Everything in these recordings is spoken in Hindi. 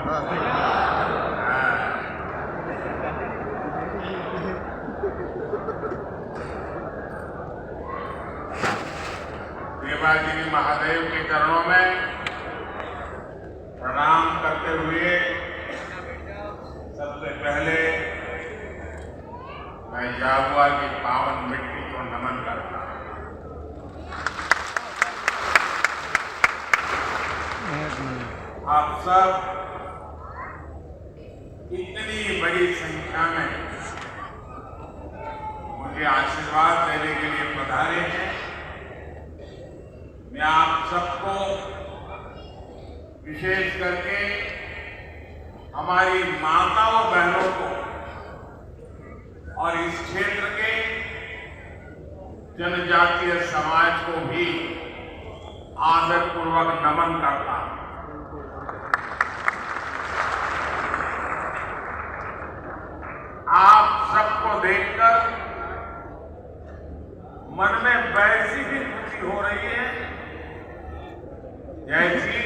देवागिरी महादेव के चरणों में प्रणाम करते हुए सबसे पहले मैं झाबुआ की पावन मिट्टी को नमन करता हूं। आप सब इतनी बड़ी संख्या में मुझे आशीर्वाद देने के लिए पधारे हैं। मैं आप सबको विशेष करके हमारी माताओं बहनों को और इस क्षेत्र के जनजातीय समाज को भी आदरपूर्वक नमन करता हूं। आप सबको देखकर मन में वैसी भी खुशी हो रही है जैसी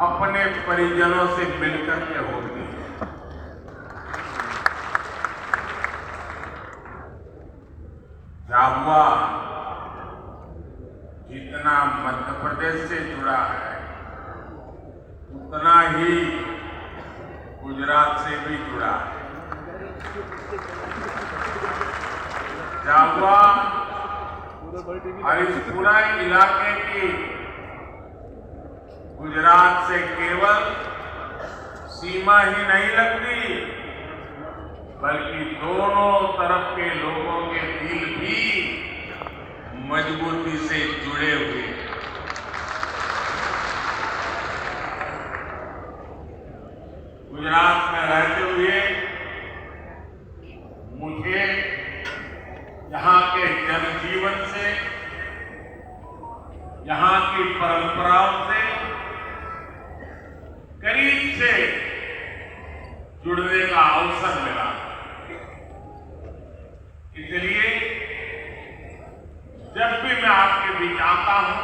अपने परिजनों से मिलकर के होती है। झाबुआ जितना मध्य प्रदेश से जुड़ा है उतना ही गुजरात से भी जुड़ा है। झाबुआ और इस पूरा इलाके की गुजरात से केवल सीमा ही नहीं लगती बल्कि दोनों तरफ के लोगों के दिल भी मजबूती से जुड़े हुए हैं। गुजरात में रहते हुए मुझे यहाँ के जनजीवन से, यहाँ की परंपराओं से करीब से जुड़ने का अवसर मिला। इसलिए जब भी मैं आपके बीच आता हूं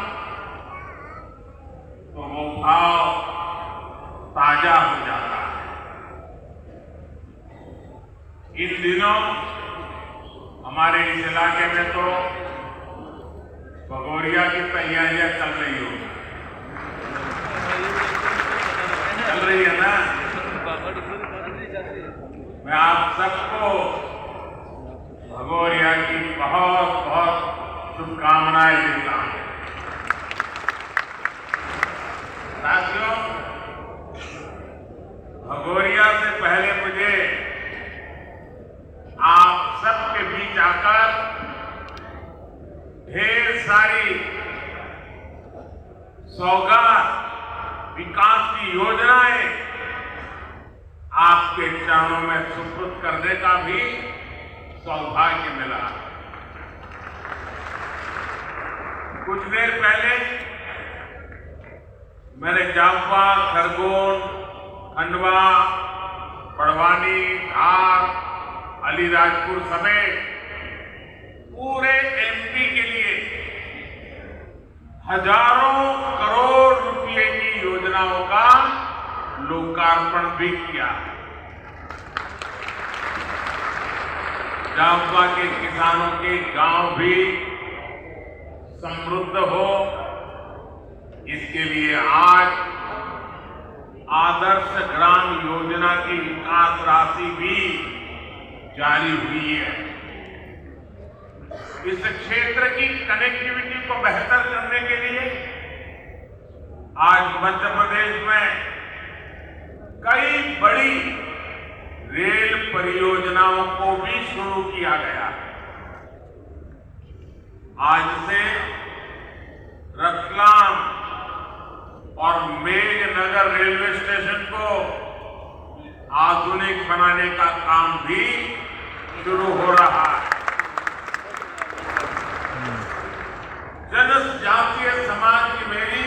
तो वो भाव ताजा हो जाता है। इन दिनों हमारे इस इलाके में तो भगोरिया की तैयारियां चल रही होगी, चल रही है ना। मैं आप सबको भगोरिया की बहुत बहुत शुभकामनाएं देता हूं। साथियों, भगोरिया से पहले मुझे आप सबके बीच आकर ढेर सारी सौगात, विकास की योजनाएं आपके चरणों में सुपुर्द करने का भी सौभाग्य मिला। कुछ देर पहले मैंने झाबुआ, खरगोन, खंडवा, बड़वानी, धार, अलीराजपुर समेत पूरे एमपी के लिए हजारों करोड़ रुपए की योजनाओं का लोकार्पण भी किया। झाबुआ के किसानों के गांव भी समृद्ध हो, इसके लिए आज आदर्श ग्राम योजना की विकास राशि भी जारी हुई है। इस क्षेत्र की कनेक्टिविटी को बेहतर करने के लिए आज मध्य प्रदेश में कई बड़ी रेल परियोजनाओं को भी शुरू किया गया है। आज से रतलाम और मेघनगर रेलवे स्टेशन को आधुनिक बनाने का काम भी शुरू हो रहा है। जनजातीय समाज की मेरी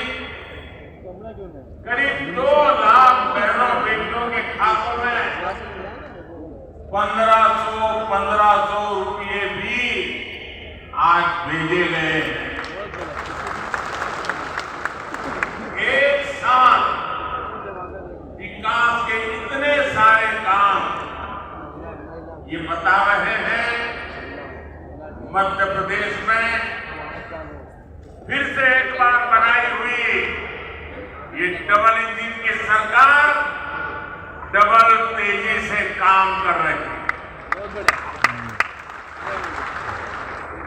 करीब 2 लाख बहनों बेटियों के खातों में 1500 रुपये भी आज भेजे गए हैं। एक साथ मध्य प्रदेश में फिर से एक बार बनाई हुई ये डबल इंजन की सरकार डबल तेजी से काम कर रही है।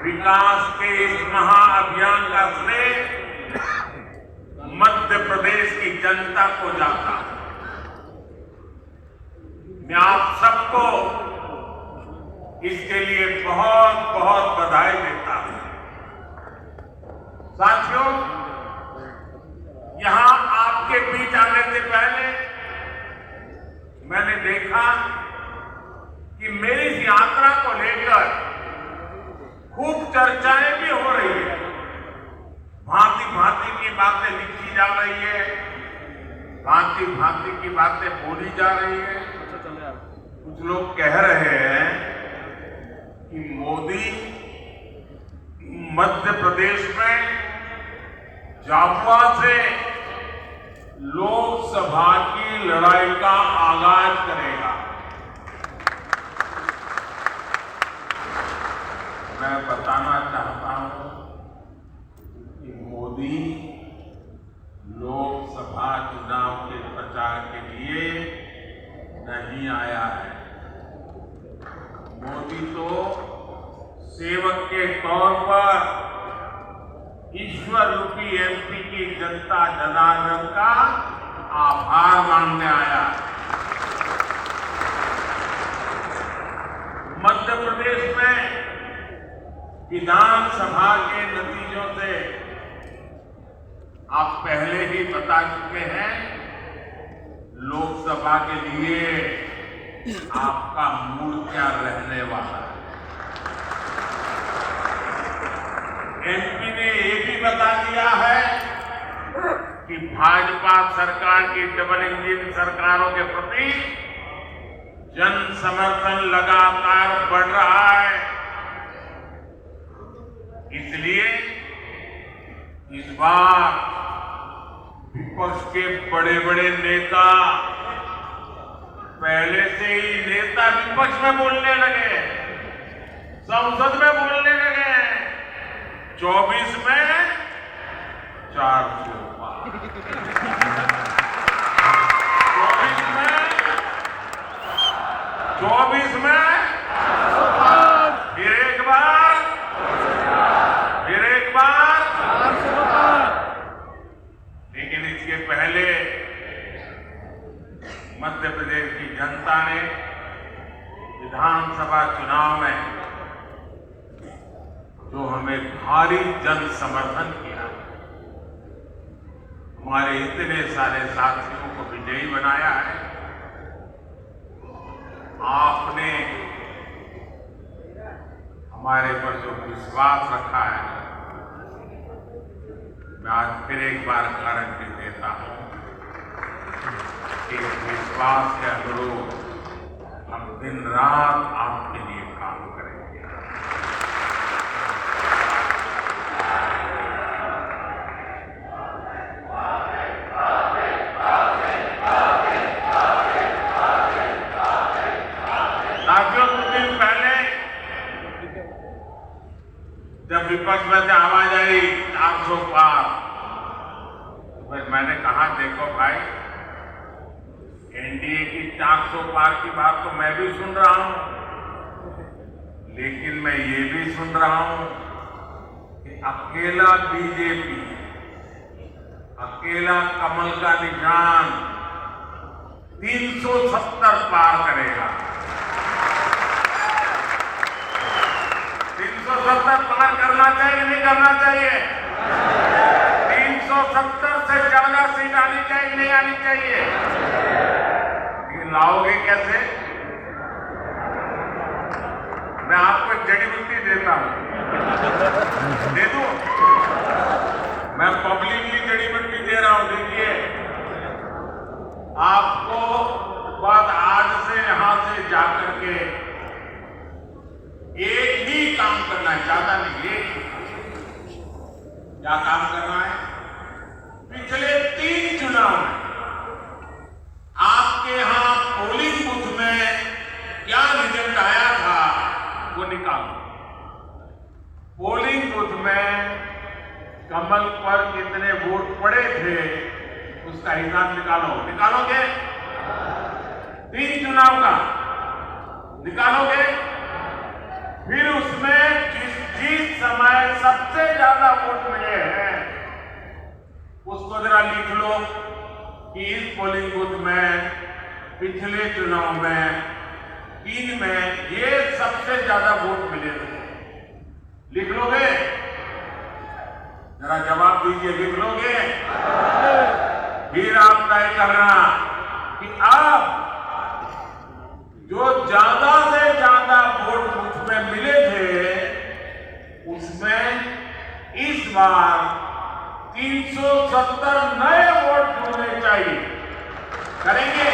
विकास के इस महाअभियान का श्रेय मध्य प्रदेश की जनता को जाता है। मैं आप सबको इसके लिए बहुत बहुत बधाई देता हूं। साथियों, यहां आपके बीच आने से पहले मैंने देखा कि मेरी इस यात्रा को लेकर खूब चर्चाएं भी हो रही है, भांति भांति की बातें लिखी जा रही है, भांति भांति की बातें बोली जा रही है। कुछ लोग कह रहे हैं कि मोदी मध्य प्रदेश में झाबुआ से लोकसभा की लड़ाई का आगाज करेगा। मैं बताना चाहता हूं कि मोदी लोकसभा चुनाव के प्रचार के लिए नहीं आया है। मोदी तो सेवक के तौर पर ईश्वर रूपी एमपी की जनता जनार्दन का आभार मानने आया। मध्य प्रदेश में विधानसभा के नतीजों से आप पहले ही बता चुके हैं, लोकसभा के लिए आपका मूड क्या रहने वाला है। एमपी ने ये भी बता दिया है कि भाजपा सरकार की डबल इंजन सरकारों के प्रति जन समर्थन लगातार बढ़ रहा है। इसलिए इस बार विपक्ष के बड़े बड़े नेता पहले से ही नेता विपक्ष में बोलने लगे, संसद में बोलने लगे 24 में 400 पार, 24 में फिर एक बार लेकिन इसके पहले मध्य प्रदेश की जनता ने विधानसभा चुनाव में जो हमें भारी जन समर्थन किया, हमारे इतने सारे साथियों को विजयी बनाया है। आपने हमारे पर जो विश्वास रखा है, मैं आज फिर एक बार गारंटी देता हूं कि विश्वास के अनुरूप हम दिन रात आपके लिए काम करेंगे। साथियों, कुछ दिन पहले जब विपक्ष में से आवाज आई 400 पार, तो फिर मैंने कहा देखो भाई, एनडीए की 400 पार की बात तो मैं भी सुन रहा हूं, लेकिन मैं ये भी सुन रहा हूं कि अकेला बीजेपी, अकेला कमल का निशान 370 पार करेगा। 370 पार करना चाहिए नहीं करना चाहिए? 370 से ज्यादा सीट आनी चाहिए नहीं आनी चाहिए? लेकिन लाओगे कैसे? मैं आपको एक जड़ी बूटी देता हूं, दे दूं? मैं पब्लिकली जड़ी बूटी दे रहा हूं। देखिए, आपको बात आज से यहां से जाकर के एक ही काम करना है, ज्यादा नहीं। एक क्या काम करना है? पिछले 3 चुनाव में आपके यहां पोलिंग बूथ में क्या रिजल्ट आया था वो निकालो। हिसाब निकालो, निकालोगे? 3 चुनाव का निकालोगे? फिर उसमें जिस समय सबसे ज्यादा वोट मिले हैं उसको जरा लिख लो कि इस पोलिंग बूथ में पिछले चुनाव में 3 में ये सबसे ज्यादा वोट मिले थे। लिख लोगे? जरा जवाब दीजिए, लिख लोगे? फिर आप तय करना कि अब जो ज्यादा से ज्यादा वोट उसमें मिले थे उसमें इस बार 370 नए वोट जुड़ने चाहिए। करेंगे?